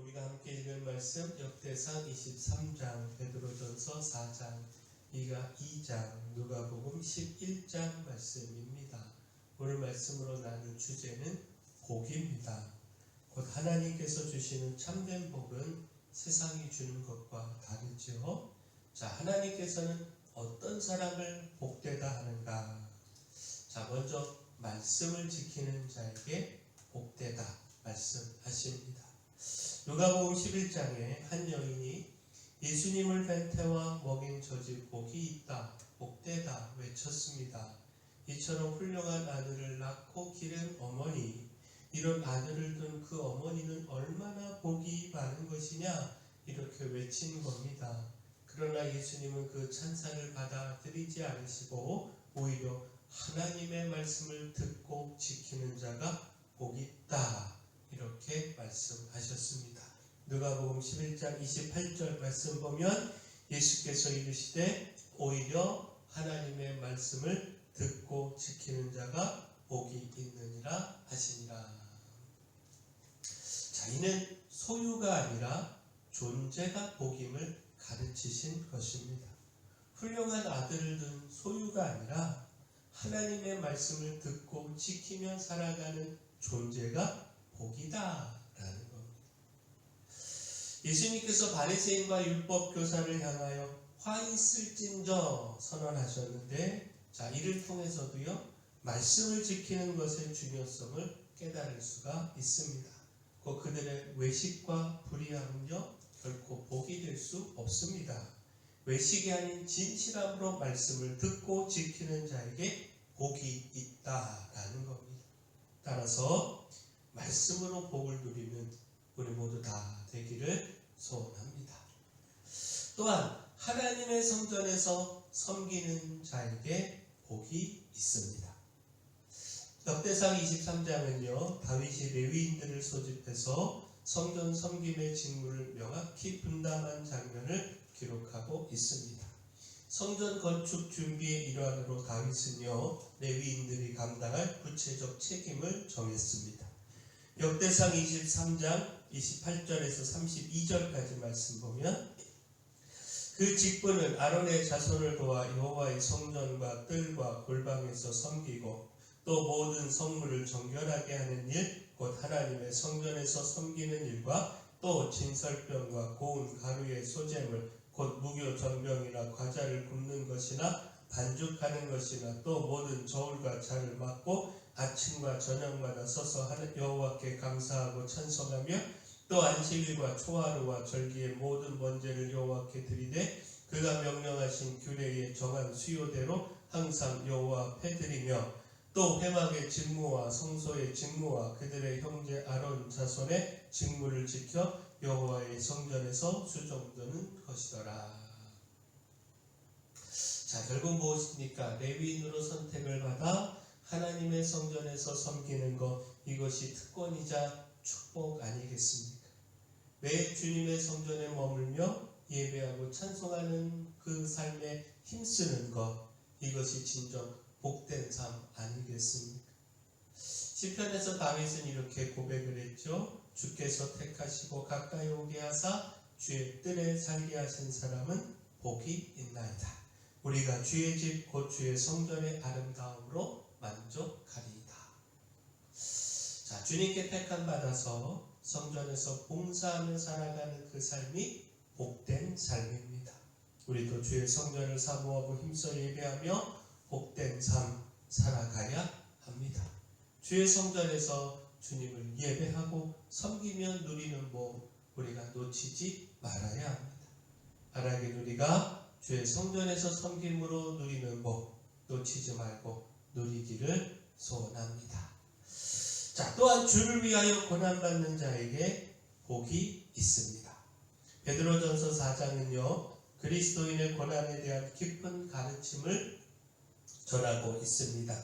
우리가 함께 읽은 말씀 역대상 23장, 베드로전서 4장, 미가 2장, 누가복음 11장 말씀입니다. 오늘 말씀으로 나눌 주제는 복입니다. 곧 하나님께서 주시는 참된 복은 세상이 주는 것과 다르죠. 자, 하나님께서는 어떤 사람을 복되다 하는가? 자, 먼저 말씀을 지키는 자에게 복되다 말씀하십니다. 누가복음 11장에 한 여인이 예수님을 뵌 태와 먹인 젖이 복이 있다, 복되다 외쳤습니다. 이처럼 훌륭한 아들을 낳고 기른 어머니, 이런 아들을 둔 그 어머니는 얼마나 복이 많은 것이냐, 이렇게 외친 겁니다. 그러나 예수님은 그 찬사를 받아들이지 않으시고 오히려 하나님의 말씀을 듣고 지키는 자가 복이 있다, 이렇게 말씀하셨습니다. 누가복음 11장 28절 말씀 보면 예수께서 이르시되 오히려 하나님의 말씀을 듣고 지키는 자가 복이 있느니라 하시니라. 자, 이는 소유가 아니라 존재가 복임을 가르치신 것입니다. 훌륭한 아들을 둔 소유가 아니라 하나님의 말씀을 듣고 지키며 살아가는 존재가 복이다라는 겁니다. 예수님께서 바리새인과 율법 교사를 향하여 화 있을진저 선언하셨는데, 자, 이를 통해서도요 말씀을 지키는 것의 중요성을 깨달을 수가 있습니다. 그들의 외식과 불의함은요 결코 복이 될 수 없습니다. 외식이 아닌 진실함으로 말씀을 듣고 지키는 자에게 복이 있다라는 겁니다. 따라서 말씀으로 복을 누리는 우리 모두 다 되기를 소원합니다. 또한 하나님의 성전에서 섬기는 자에게 복이 있습니다. 역대상 23장은요 다윗이 레위인들을 소집해서 성전 섬김의 직무를 명확히 분담한 장면을 기록하고 있습니다. 성전 건축 준비의 일환으로 다윗은요 레위인들이 감당할 구체적 책임을 정했습니다. 역대상 23장 28절에서 32절까지 말씀 보면 그 직분은 아론의 자손을 도와 여호와의 성전과 뜰과 골방에서 섬기고 또 모든 성물을 정결하게 하는 일, 곧 하나님의 성전에서 섬기는 일과 또 진설병과 고운 가루의 소재물, 곧 무교 전병이나 과자를 굽는 것이나 반죽하는 것이나 또 모든 저울과 잔을 막고 아침과 저녁마다 서서 여호와께 감사하고 찬송하며 또 안식일과 초하루와 절기의 모든 번제를 여호와께 드리되 그가 명령하신 규례에 정한 수요대로 항상 여호와 앞에 드리며 또 회막의 직무와 성소의 직무와 그들의 형제 아론 자손의 직무를 지켜 여호와의 성전에서 수종드는 것이더라. 자, 결국 무엇입니까? 레위인으로 선택을 받아 하나님의 성전에서 섬기는 것, 이것이 특권이자 축복 아니겠습니까? 매 주님의 성전에 머물며 예배하고 찬송하는 그 삶에 힘쓰는 것, 이것이 진정 복된 삶 아니겠습니까? 시편에서 다윗은 이렇게 고백을 했죠. 주께서 택하시고 가까이 오게 하사 주의 뜰에 살게 하신 사람은 복이 있나이다. 우리가 주의 집 곧 주의 성전의 아름다움으로 만족하리이다. 자, 주님께 택함 받아서 성전에서 봉사하며 살아가는 그 삶이 복된 삶입니다. 우리도 주의 성전을 사모하고 힘써 예배하며 복된 삶 살아가야 합니다. 주의 성전에서 주님을 예배하고 섬기며 누리는 복, 우리가 놓치지 말아야 합니다. 하나님, 우리가 주의 성전에서 섬김으로 누리는 복 놓치지 말고 누리기를 소원합니다. 자, 또한 주를 위하여 고난받는 자에게 복이 있습니다. 베드로전서 4장은요 그리스도인의 고난에 대한 깊은 가르침을 전하고 있습니다.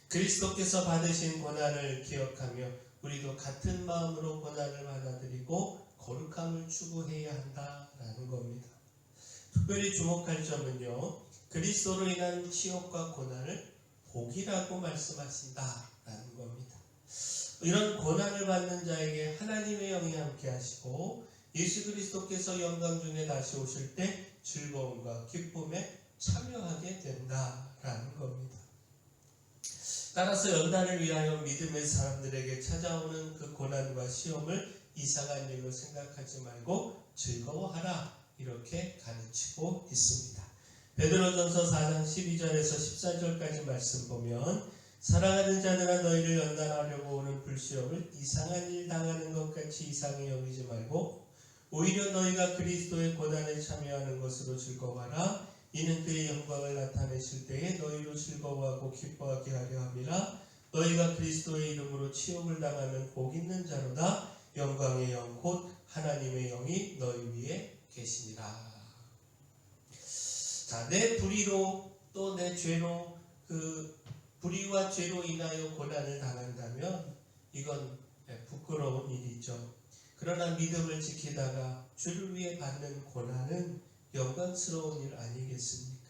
그리스도께서 받으신 고난을 기억하며 우리도 같은 마음으로 고난을 받아들이고 거룩함을 추구해야 한다라는 겁니다. 특별히 주목할 점은요 그리스도로 인한 치욕과 고난을 복이라고 말씀하신다라는 겁니다. 이런 고난을 받는 자에게 하나님의 영이 함께 하시고 예수 그리스도께서 영광 중에 다시 오실 때 즐거움과 기쁨에 참여하게 된다라는 겁니다. 따라서 연단을 위하여 믿음의 사람들에게 찾아오는 그 고난과 시험을 이상한 일로 생각하지 말고 즐거워하라, 이렇게 가르치고 있습니다. 베드로전서 4장 12절에서 14절까지 말씀 보면 사랑하는 자들아 너희를 연단하려고 오는 불시험을 이상한 일 당하는 것 같이 이상히 여기지 말고 오히려 너희가 그리스도의 고난에 참여하는 것으로 즐거워하라. 이는 그의 영광을 나타내실 때에 너희로 즐거워하고 기뻐하게 하려 함이라. 너희가 그리스도의 이름으로 치욕을 당하면 복 있는 자로다. 영광의 영 곧 하나님의 영이 너희 위에 계시니라. 자, 내 불의로 또 내 죄로 불의와 죄로 인하여 고난을 당한다면 이건 부끄러운 일이죠. 그러나 믿음을 지키다가 주를 위해 받는 고난은 영광스러운 일 아니겠습니까?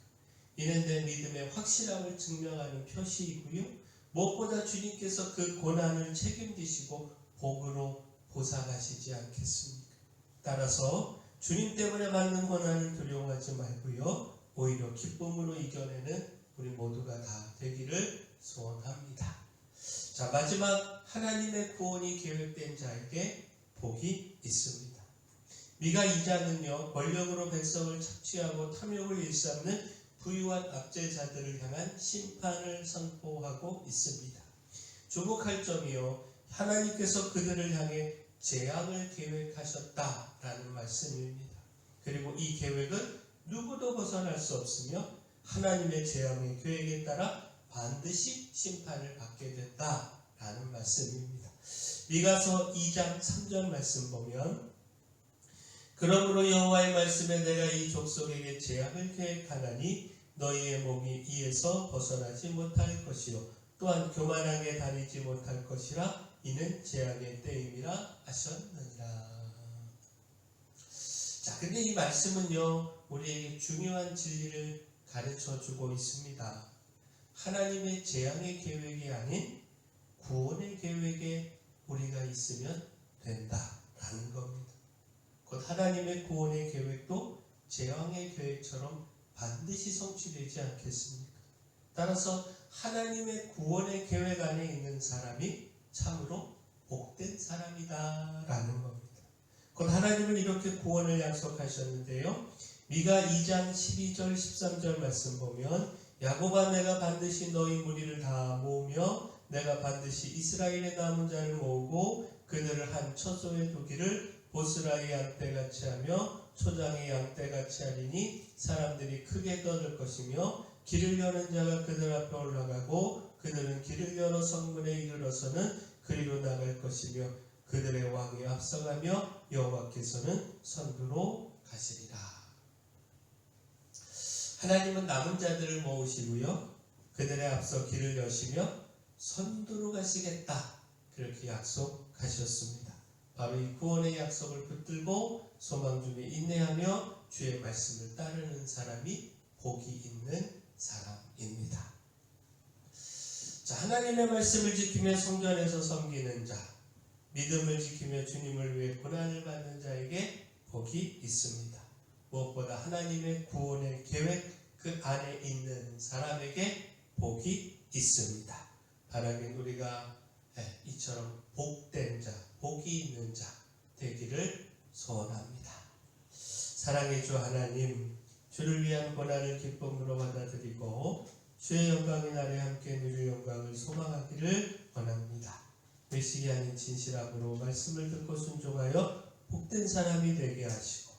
이는 내 믿음의 확실함을 증명하는 표시이고요. 무엇보다 주님께서 그 고난을 책임지시고 복으로 보상하시지 않겠습니까? 따라서 주님 때문에 받는 고난을 두려워하지 말고요. 오히려 기쁨으로 이겨내는 우리 모두가 다 되기를 소원합니다. 자, 마지막 하나님의 구원이 계획된 자에게 복이 있습니다. 미가 2장은요, 권력으로 백성을 착취하고 탐욕을 일삼는 부유한 압제자들을 향한 심판을 선포하고 있습니다. 주목할 점이요, 하나님께서 그들을 향해 재앙을 계획하셨다라는 말씀입니다. 그리고 이 계획은 누구도 벗어날 수 없으며 하나님의 재앙의 계획에 따라 반드시 심판을 받게 된다라는 말씀입니다. 미가서 2장 3절 말씀 보면 그러므로 여호와의 말씀에 내가 이 족속에게 재앙을 계획하나니 너희의 몸이 이에서 벗어나지 못할 것이요 또한 교만하게 다니지 못할 것이라. 이는 재앙의 때임이라 하셨느니라. 자, 근데 이 말씀은요, 우리에게 중요한 진리를 가르쳐주고 있습니다. 하나님의 재앙의 계획이 아닌 구원의 계획에 우리가 있으면 된다라는 겁니다. 곧 하나님의 구원의 계획도 재앙의 계획처럼 반드시 성취되지 않겠습니까? 따라서 하나님의 구원의 계획 안에 있는 사람이 참으로 복된 사람이다 라는 겁니다. 곧 하나님은 이렇게 구원을 약속하셨는데요, 미가 2장 12절 13절 말씀 보면 야곱아 내가 반드시 너희 무리를 다 모으며 내가 반드시 이스라엘의 남은 자를 모으고 그들을 한 처소에 두기를 보스라의 양떼같이 하며 초장의 양떼같이 하리니 사람들이 크게 떠들 것이며 길을 여는 자가 그들 앞에 올라가고 그들은 길을 열어 성문에 이르러서는 그리로 나갈 것이며 그들의 왕이 앞서가며 여호와께서는 선두로 가시리라. 하나님은 남은 자들을 모으시고요, 그들의 앞서 길을 여시며 선두로 가시겠다, 그렇게 약속하셨습니다. 바로 이 구원의 약속을 붙들고 소망 중에 인내하며 주의 말씀을 따르는 사람이 복이 있는 사람입니다. 자, 하나님의 말씀을 지키며 성전에서 섬기는 자, 믿음을 지키며 주님을 위해 고난을 받는 자에게 복이 있습니다. 무엇보다 하나님의 구원의 계획 그 안에 있는 사람에게 복이 있습니다. 바라긴 우리가 이처럼 복된 자, 복이 있는 자 되기를 소원합니다. 사랑의 주 하나님, 주를 위한 고난을 기쁨으로 받아들이고 주의 영광의 날에 함께 누릴 영광을 소망하기를 원합니다. 외식이 아닌 진실함으로 말씀을 듣고 순종하여 복된 사람이 되게 하시고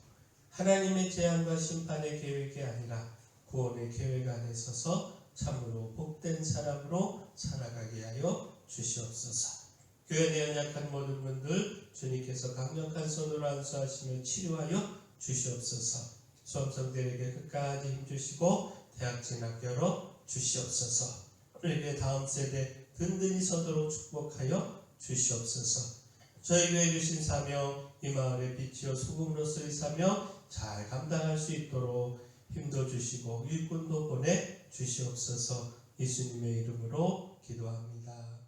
하나님의 재앙과 심판의 계획이 아니라 구원의 계획 안에 서서 참으로 복된 사람으로 살아가게 하여 주시옵소서. 교회 내 연약한 모든 분들 주님께서 강력한 손으로 안수하시며 치료하여 주시옵소서. 수험생들에게 끝까지 힘주시고 대학 진학 열어 주시옵소서. 우리에게 다음 세대 든든히 서도록 축복하여 주시옵소서. 저희에게 주신 사명, 이 마을의 빛이요 소금으로서의 사명 잘 감당할 수 있도록 힘도 주시고 일꾼도 보내 주시옵소서. 예수님의 이름으로 기도합니다.